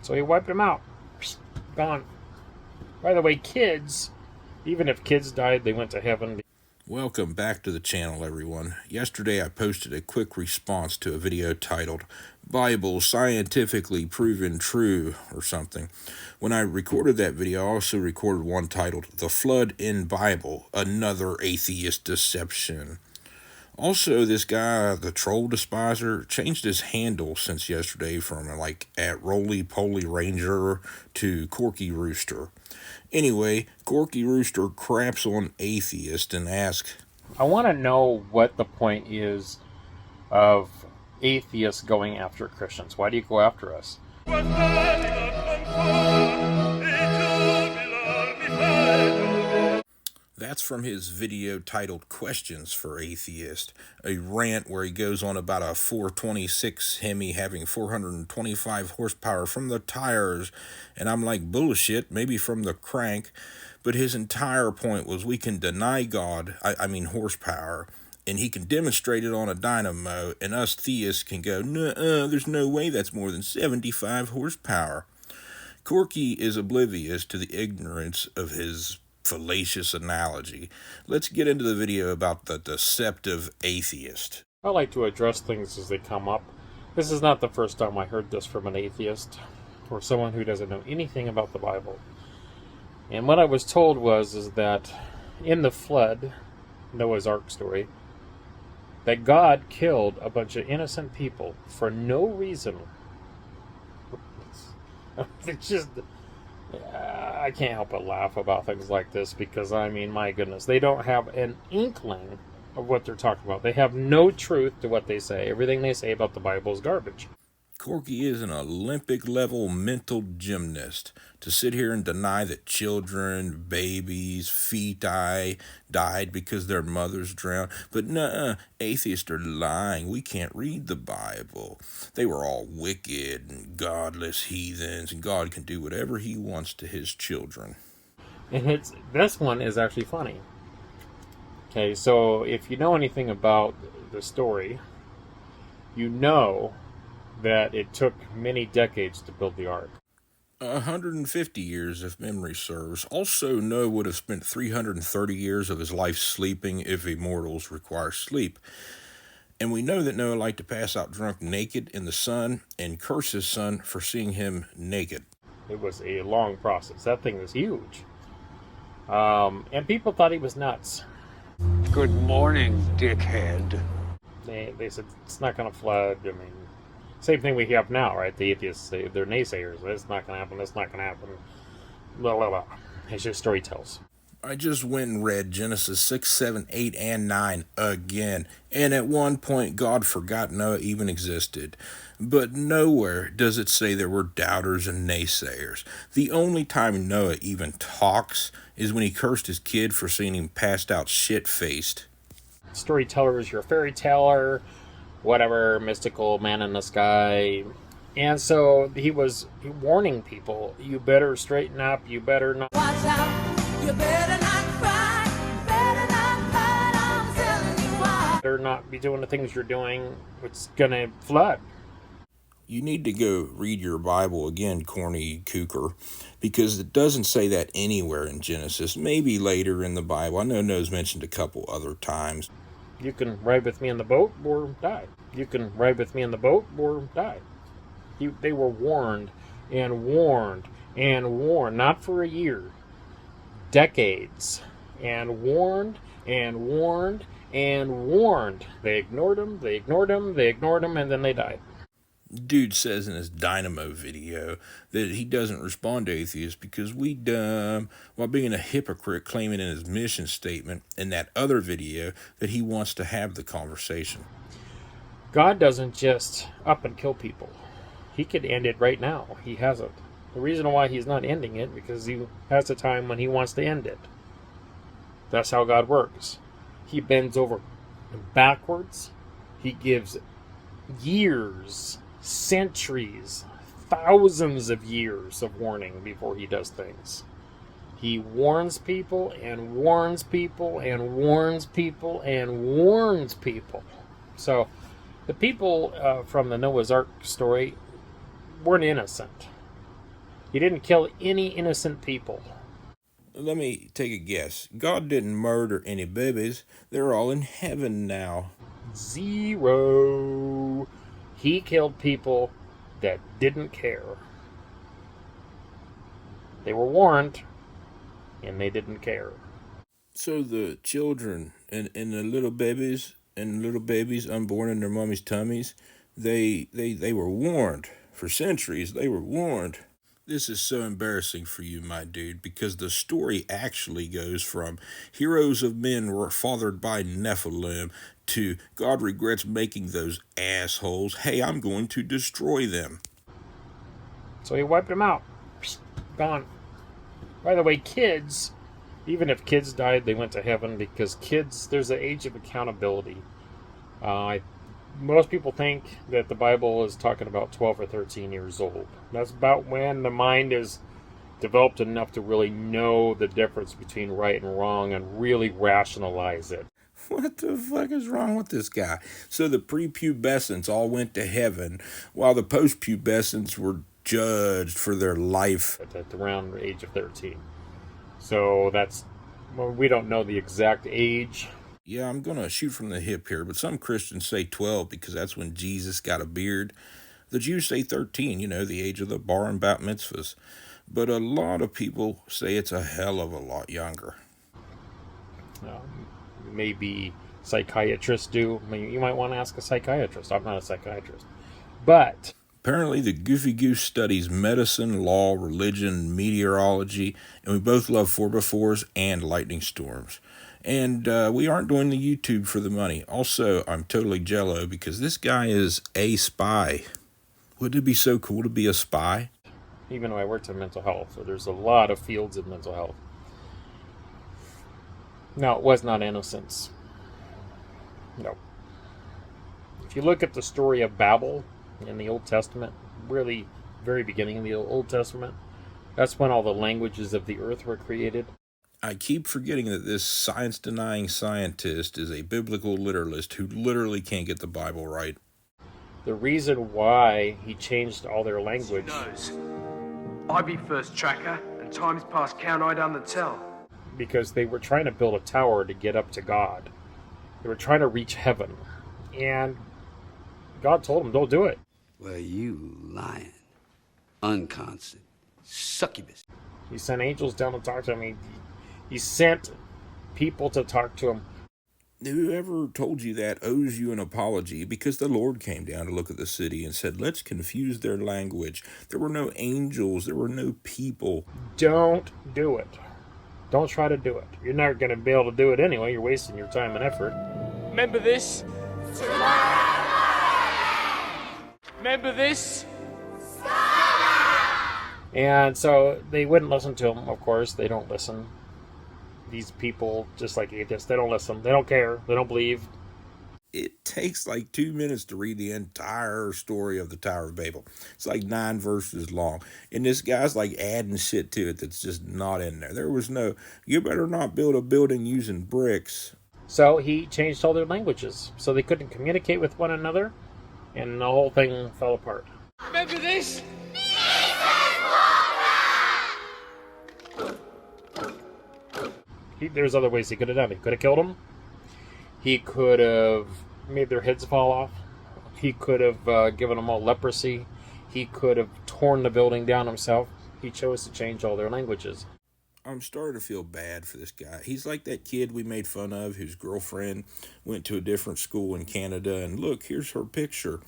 So he wiped them out. Gone. By the way, kids, even if kids died, they went to heaven. Welcome back to the channel, everyone. Yesterday I posted a quick response to a video titled Bible Scientifically Proven True or something. When I recorded that video, I also recorded one titled The Flood in Bible, Another Atheist Deception. Also, this guy, the Troll Despiser, changed his handle since yesterday from like at Roly Poly Ranger to Corky Rooster. Anyway, Corky Rooster craps on atheist and asks, I want to know what the point is of atheists going after Christians. Why do you go after us? That's from his video titled Questions for Atheist, a rant where he goes on about a 426 Hemi having 425 horsepower from the tires, and I'm like, bullshit, maybe from the crank, but his entire point was we can deny God, I mean horsepower, and he can demonstrate it on a dynamo, and us theists can go, nuh-uh, there's no way that's more than 75 horsepower. Corky is oblivious to the ignorance of his fallacious analogy. Let's get into the video about the deceptive atheist. I like to address things as they come up. This is not the first time I heard this from an atheist or someone who doesn't know anything about the Bible. And what I was told is that in the flood, Noah's Ark story, that God killed a bunch of innocent people for no reason. It's just, I can't help but laugh about things like this because, I mean, my goodness, they don't have an inkling of what they're talking about. They have no truth to what they say. Everything they say about the Bible is garbage. Corky is an Olympic-level mental gymnast to sit here and deny that children, babies, feti died because their mothers drowned. But nuh-uh, atheists are lying. We can't read the Bible. They were all wicked and godless heathens, and God can do whatever he wants to his children. And this one is actually funny. Okay, so if you know anything about the story, you know that it took many decades to build the ark. 150 years, if memory serves. Also, Noah would have spent 330 years of his life sleeping if immortals require sleep. And we know that Noah liked to pass out drunk naked in the sun and curse his son for seeing him naked. It was a long process. That thing was huge. And people thought he was nuts. Good morning, dickhead. They said, it's not going to flood. I mean, same thing we have now, right? The atheists say, they're naysayers. It's not going to happen. It's not going to happen. Blah, blah, blah. It's just story tells. I just went and read Genesis 6, 7, 8, and 9 again. And at one point, God forgot Noah even existed. But nowhere does it say there were doubters and naysayers. The only time Noah even talks is when he cursed his kid for seeing him passed out shit-faced. Storyteller is your fairy teller, whatever, mystical man in the sky. And so he was warning people, you better straighten up, you better not. Watch out, you better not cry, I'm telling you why. Better not be doing the things you're doing, it's gonna flood. You need to go read your Bible again, corny cooker, because it doesn't say that anywhere in Genesis. Maybe later in the Bible. I know Noah's mentioned a couple other times. You can ride with me in the boat or die. You can ride with me in the boat or die. They were warned and warned and warned, not for a year, decades, and warned and warned and warned. They ignored him, they ignored him, they ignored him, and then they died. Dude says in his Dynamo video that he doesn't respond to atheists because we dumb, while being a hypocrite claiming in his mission statement in that other video that he wants to have the conversation. God doesn't just up and kill people. He could end it right now. He hasn't. The reason why he's not ending it because he has a time when he wants to end it. That's how God works. He bends over backwards. He gives years, centuries, thousands of years of warning before he does things. He warns people and warns people and warns people and warns people. So the people from the Noah's Ark story weren't innocent. He didn't kill any innocent people. Let me take a guess. God didn't murder any babies. They're all in heaven now. Zero. He killed people that didn't care. They were warned, and they didn't care. So the children and the little babies unborn in their mommy's tummies, they were warned. For centuries, they were warned. This is so embarrassing for you, my dude, because the story actually goes from heroes of men were fathered by Nephilim to God regrets making those assholes. Hey, I'm going to destroy them. So he wiped them out. Gone. By the way, kids, even if kids died, they went to heaven, because kids, there's an age of accountability. Most people think that the Bible is talking about 12 or 13 years old. That's about when the mind is developed enough to really know the difference between right and wrong and really rationalize it. What the fuck is wrong with this guy? So the prepubescents all went to heaven, while the postpubescents were judged for their life At around the age of 13. So that's, well, we don't know the exact age. Yeah, I'm going to shoot from the hip here, but some Christians say 12 because that's when Jesus got a beard. The Jews say 13, the age of the bar and bat mitzvahs. But a lot of people say it's a hell of a lot younger. Maybe psychiatrists do. I mean, you might want to ask a psychiatrist. I'm not a psychiatrist. But apparently the Goofy Goose studies medicine, law, religion, meteorology, and we both love 4x4s and lightning storms. And we aren't doing the YouTube for the money. Also, I'm totally jello because this guy is a spy. Wouldn't it be so cool to be a spy? even though I worked in mental health, so there's a lot of fields in mental health. No, it was not innocence. No. If you look at the story of Babel in the Old Testament, really very beginning of the Old Testament, that's when all the languages of the earth were created. I keep forgetting that this science-denying scientist is a biblical literalist who literally can't get the Bible right. The reason why he changed all their language... Knows. I be first tracker, and time's past count I done the tell. Because they were trying to build a tower to get up to God. They were trying to reach heaven. And God told them, don't do it. Well, you lying, unconstant, succubus. He sent angels down to talk to him. He sent people to talk to him. Whoever told you that owes you an apology, because the Lord came down to look at the city and said, let's confuse their language. There were no angels. There were no people. Don't do it. Don't try to do it. You're not going to be able to do it anyway. You're wasting your time and effort. Remember this? Remember this? And so they wouldn't listen to him, of course. They don't listen. These people, just like atheists, they don't listen. They don't care. They don't believe. It takes like 2 minutes to read the entire story of the Tower of Babel. It's like 9 verses long. And this guy's like adding shit to it that's just not in there. There was no, you better not build a building using bricks. So he changed all their languages. So they couldn't communicate with one another. And the whole thing fell apart. Remember this? There's other ways he could have done it. He could have killed them. He could have made their heads fall off. He could have given them all leprosy. He could have torn the building down himself. He chose to change all their languages. I'm starting to feel bad for this guy. He's like that kid we made fun of whose girlfriend went to a different school in Canada, and look, here's her picture.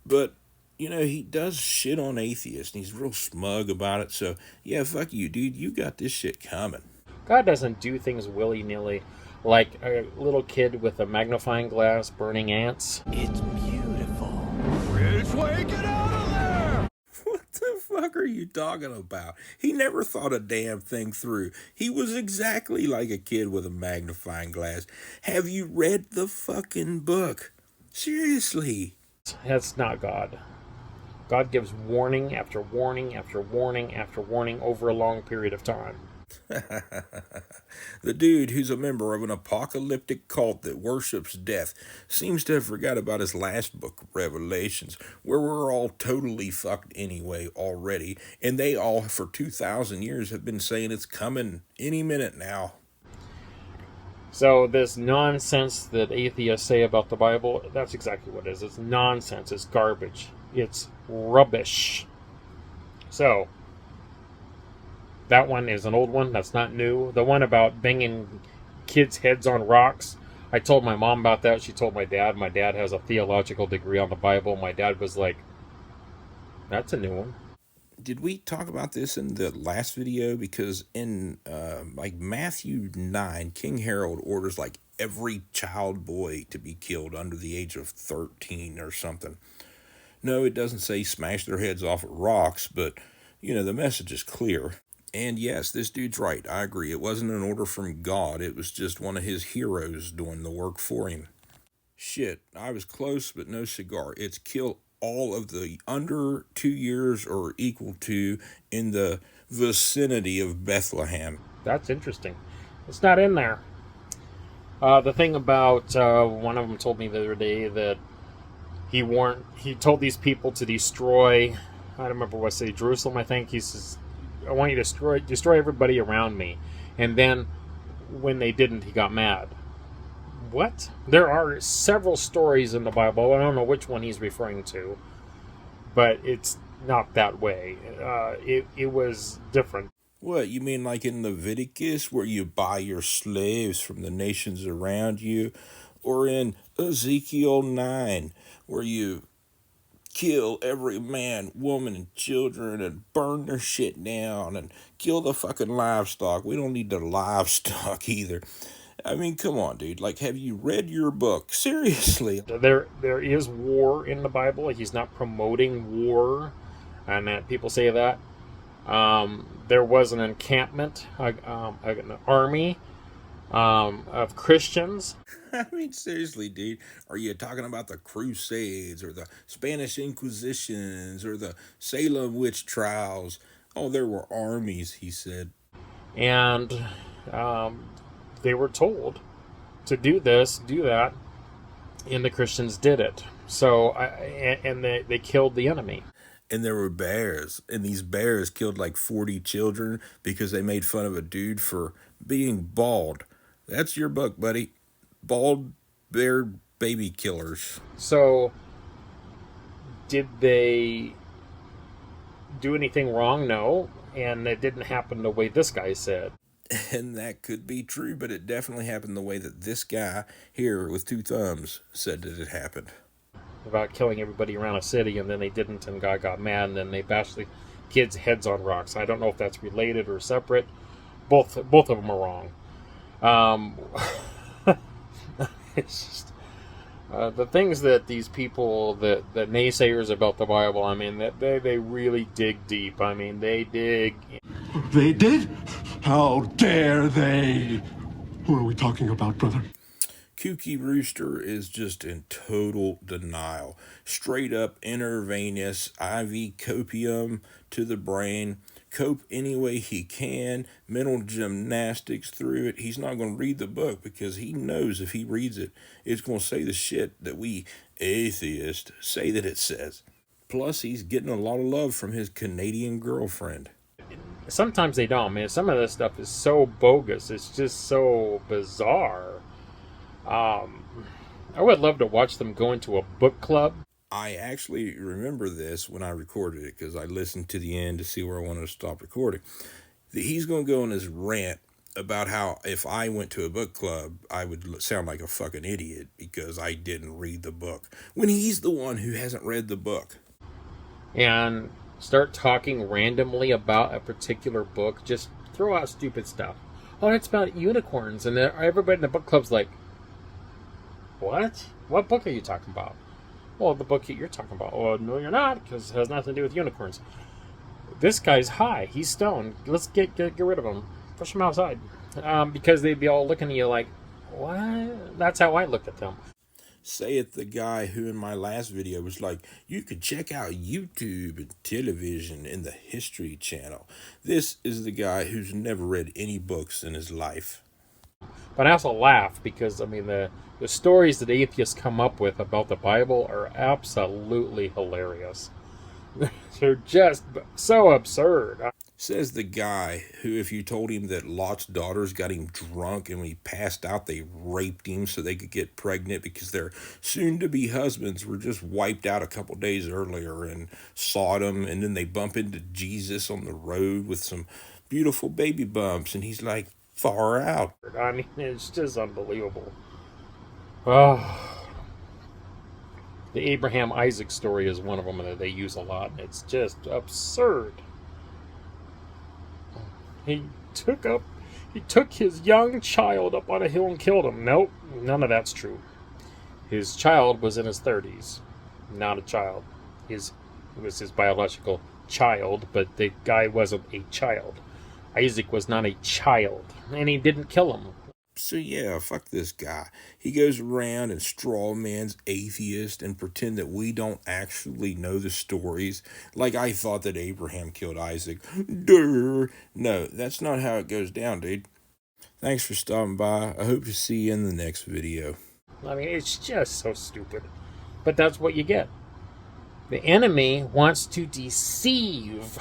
But, you know, he does shit on atheists, and he's real smug about it. So, yeah, fuck you, dude. You got this shit coming. God doesn't do things willy-nilly like a little kid with a magnifying glass burning ants. It's beautiful. Which way? Get out of there! What the fuck are you talking about? He never thought a damn thing through. He was exactly like a kid with a magnifying glass. Have you read the fucking book? Seriously. That's not God. God gives warning after warning after warning after warning over a long period of time. The dude, who's a member of an apocalyptic cult that worships death, seems to have forgot about his last book, Revelations, where we're all totally fucked anyway already, and they all, for 2,000 years, have been saying it's coming any minute now. So this nonsense that atheists say about the Bible, that's exactly what it is. It's nonsense. It's garbage. It's rubbish. So, that one is an old one. That's not new. The one about banging kids' heads on rocks, I told my mom about that. She told my dad. My dad has a theological degree on the Bible. My dad was like, that's a new one. Did we talk about this in the last video? Because in like Matthew 9, King Herod orders like every child boy to be killed under the age of 13 or something. No, it doesn't say smash their heads off at rocks, but, you know, the message is clear. And yes, this dude's right. I agree. It wasn't an order from God. It was just one of his heroes doing the work for him. Shit, I was close, but no cigar. It's kill all of the under 2 years or equal to in the vicinity of Bethlehem. That's interesting. It's not in there. The thing about one of them told me the other day that he told these people to destroy, I don't remember what city, Jerusalem, I think. He says, I want you to destroy everybody around me. And then when they didn't, he got mad. What? There are several stories in the Bible. I don't know which one he's referring to, but it's not that way. It was different. What, you mean like in Leviticus, where you buy your slaves from the nations around you? Or in Ezekiel 9, where you kill every man, woman, and children and burn their shit down and kill the fucking livestock? We don't need the livestock either. I mean, come on, dude. Like, have you read your book? Seriously. There is war in the Bible. He's not promoting war, and that people say that. There was an encampment, an army of Christians. I mean, seriously, dude. Are you talking about the Crusades or the Spanish Inquisitions or the Salem witch trials? Oh, there were armies, he said. And they were told to do this, do that, and the Christians did it. So, and they killed the enemy. And there were bears, and these bears killed like 40 children because they made fun of a dude for being bald. That's your book, buddy. Bald bear baby killers. So, did they do anything wrong? No. And it didn't happen the way this guy said. And that could be true, but it definitely happened the way that this guy here with two thumbs said that it happened. About killing everybody around a city, and then they didn't, and God got mad, and then they bashed the kids' heads on rocks. I don't know if that's related or separate. Both of them are wrong. It's just the things that these people, the naysayers about the Bible, I mean, that they really dig deep. I mean, they dig. They did? How dare they? Who are we talking about, brother? Kooky Rooster is just in total denial. Straight up intravenous IV copium to the brain. Cope any way he can. Mental gymnastics through it. He's not going to read the book because he knows if he reads it, it's going to say the shit that we atheists say that it says. Plus, he's getting a lot of love from his Canadian girlfriend. Sometimes they don't, man. Some of this stuff is so bogus. It's just so bizarre. I would love to watch them go into a book club. I actually remember this when I recorded it because I listened to the end to see where I wanted to stop recording. He's going to go on his rant about how if I went to a book club, I would sound like a fucking idiot because I didn't read the book. When he's the one who hasn't read the book. And start talking randomly about a particular book. Just throw out stupid stuff. Oh, it's about unicorns. And everybody in the book club's like, what? What book are you talking about? Well, the book that you're talking about. Oh, no, you're not, because it has nothing to do with unicorns. This guy's high. He's stoned. Let's get rid of him. Push him outside. Because they'd be all looking at you like, what? That's how I look at them. Saith the guy who in my last video was like, you could check out YouTube and television in the History Channel. This is the guy who's never read any books in his life. But I also laugh because, I mean, the stories that atheists come up with about the Bible are absolutely hilarious. They're just so absurd. Says the guy who, if you told him that Lot's daughters got him drunk and when he passed out, they raped him so they could get pregnant because their soon-to-be husbands were just wiped out a couple days earlier in Sodom, and then they bump into Jesus on the road with some beautiful baby bumps, and he's like, far out. I mean, it's just unbelievable. Oh. The Abraham Isaac story is one of them that they use a lot. It's just absurd. He took his young child up on a hill and killed him. Nope, none of that's true. His child was in his 30s. Not a child. It was his biological child, but the guy wasn't a child. Isaac was not a child, and he didn't kill him. So yeah, fuck this guy. He goes around and straw man's atheist and pretend that we don't actually know the stories. Like I thought that Abraham killed Isaac. Durr. No, that's not how it goes down, dude. Thanks for stopping by. I hope to see you in the next video. I mean, it's just so stupid. But that's what you get. The enemy wants to deceive